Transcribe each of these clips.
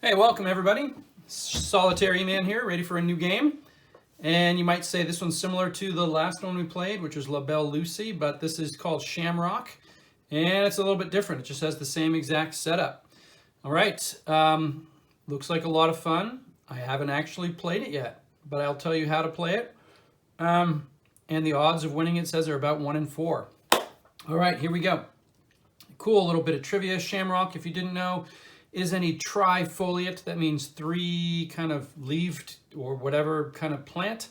Hey, welcome everybody. Solitaire Man here, ready for a new game. And you might say this one's similar to the last one we played, which was Belle Lucie, but this is called Shamrock, and it's a little bit different. It just has the same exact setup. All right, looks like a lot of fun. I haven't actually played it yet, but I'll tell you how to play it. And the odds of winning it says are about 1 in 4. All right, here we go. Cool little bit of trivia. Shamrock, if you didn't know, is any trifoliate. That means 3 kind of leaved or whatever kind of plant.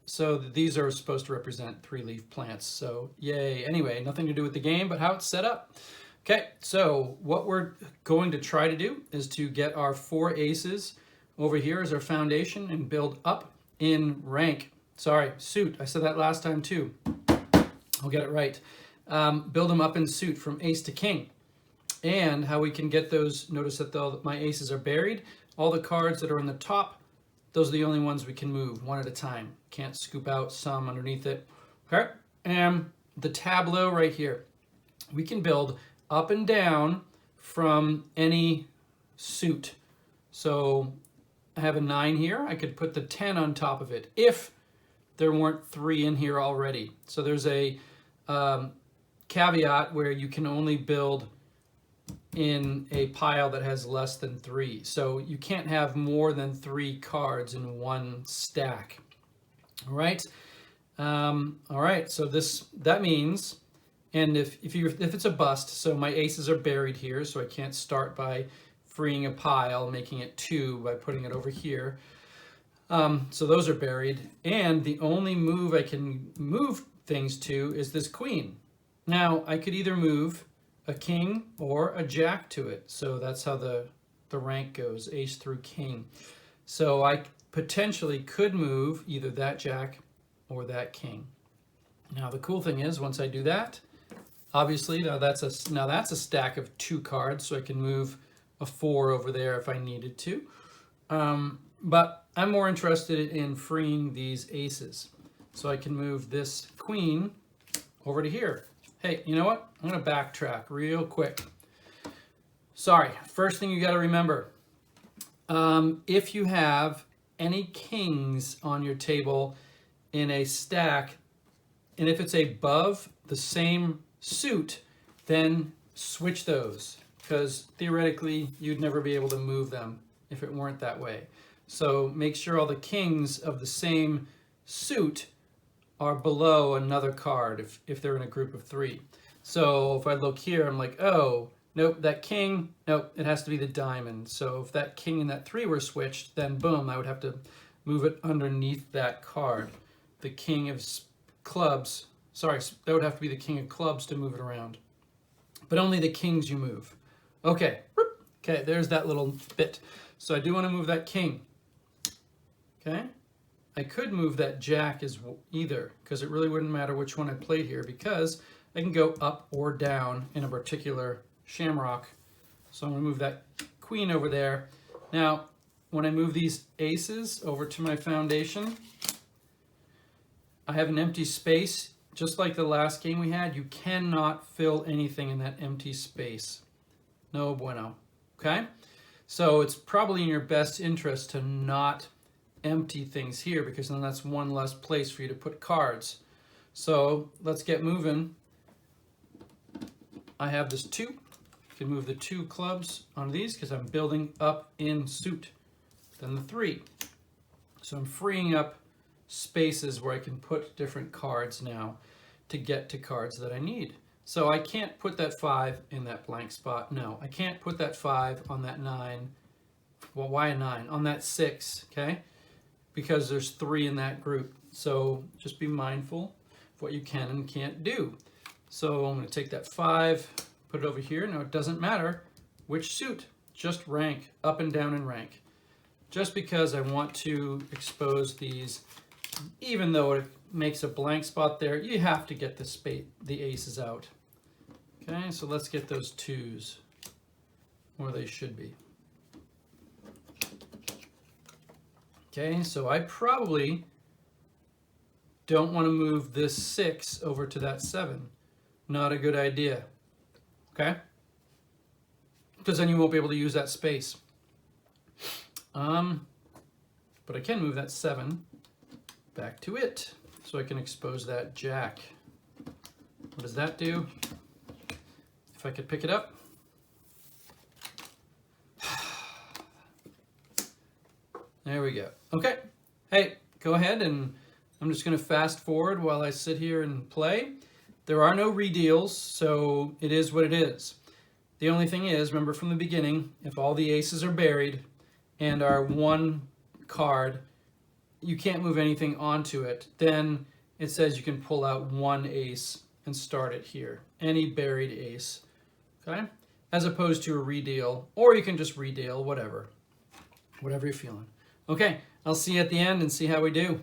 So these are supposed to represent 3-leaf plants. So yay. Anyway, nothing to do with the game, but how it's set up. Okay, so what we're going to try to do is to get our 4 aces over here as our foundation and build up in rank. Sorry, suit. I said that last time too. I'll get it right. Build them up in suit from ace to king. And how we can get those, notice that my aces are buried. All the cards that are in the top, those are the only ones we can move one at a time. Can't scoop out some underneath it. Okay, and the tableau right here. We can build up and down from any suit. So I have a 9 here. I could put the 10 on top of it if there weren't 3 in here already. So there's a caveat where you can only build in a pile that has less than 3. So you can't have more than 3 cards in one stack. All right. All right. So that means, and if it's a bust, so my aces are buried here, so I can't start by freeing a pile, making it 2 by putting it over here. So those are buried, and the only move I can move things to is this queen. Now I could either move a king or a jack to it. So that's how the rank goes, ace through king. So I potentially could move either that jack or that king. Now the cool thing is, once I do that, obviously now that's a stack of 2 cards, so I can move a 4 over there if I needed to. But I'm more interested in freeing these aces. So I can move this queen over to here. Hey, you know what? I'm going to backtrack real quick. Sorry, first thing you got to remember, if you have any kings on your table in a stack, and if it's above the same suit, then switch those, because theoretically you'd never be able to move them if it weren't that way. So make sure all the kings of the same suit are below another card if they're in a group of 3. So if I look here, I'm like, oh, nope, that king, nope, it has to be the diamond. So if that king and that 3 were switched, then boom, I would have to move it underneath that card. The king of clubs, sorry, that would have to be the king of clubs to move it around. But only the kings you move. Okay, okay, there's that little bit. So I do want to move that king. Okay. I could move that jack as either, because it really wouldn't matter which one I played here, because I can go up or down in a particular shamrock. So I'm going to move that queen over there. Now, when I move these aces over to my foundation, I have an empty space. Just like the last game we had, you cannot fill anything in that empty space. No bueno. Okay? So it's probably in your best interest to not empty things here, because then that's one less place for you to put cards. So let's get moving. I have this 2. I can move the 2 clubs on these because I'm building up in suit. Then the 3. So I'm freeing up spaces where I can put different cards now to get to cards that I need. So I can't put that 5 in that blank spot. No, I can't put that 5 on that 9. Well, why a 9? On that 6, okay? Because there's 3 in that group. So just be mindful of what you can and can't do. So I'm going to take that 5, put it over here. Now it doesn't matter which suit, just rank, up and down in rank. Just because I want to expose these, even though it makes a blank spot there, you have to get the aces out. Okay, so let's get those 2s where they should be. Okay, so I probably don't want to move this 6 over to that 7. Not a good idea. Okay? because then you won't be able to use that space. But I can move that 7 back to it, so I can expose that jack. What does that do? If I could pick it up. There we go. Okay. Hey, go ahead, and I'm just going to fast forward while I sit here and play. There are no redeals, so it is what it is. The only thing is, remember from the beginning, if all the aces are buried and are 1 card, you can't move anything onto it. Then it says you can pull out 1 ace and start it here. Any buried ace, okay? As opposed to a redeal, or you can just redeal, whatever you're feeling. Okay, I'll see you at the end and see how we do.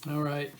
All right.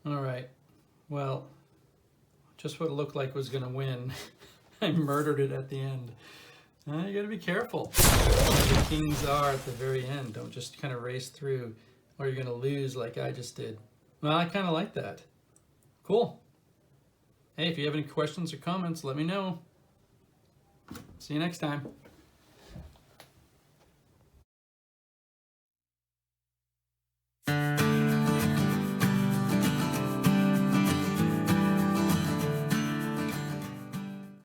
All right, well, just what it looked like was gonna win. I murdered it at the end. You gotta be careful. The kings are at the very end. Don't just kind of race through, or you're gonna lose like I just did. Well, I kind of like that. Cool. Hey, if you have any questions or comments, let me know. See you next time.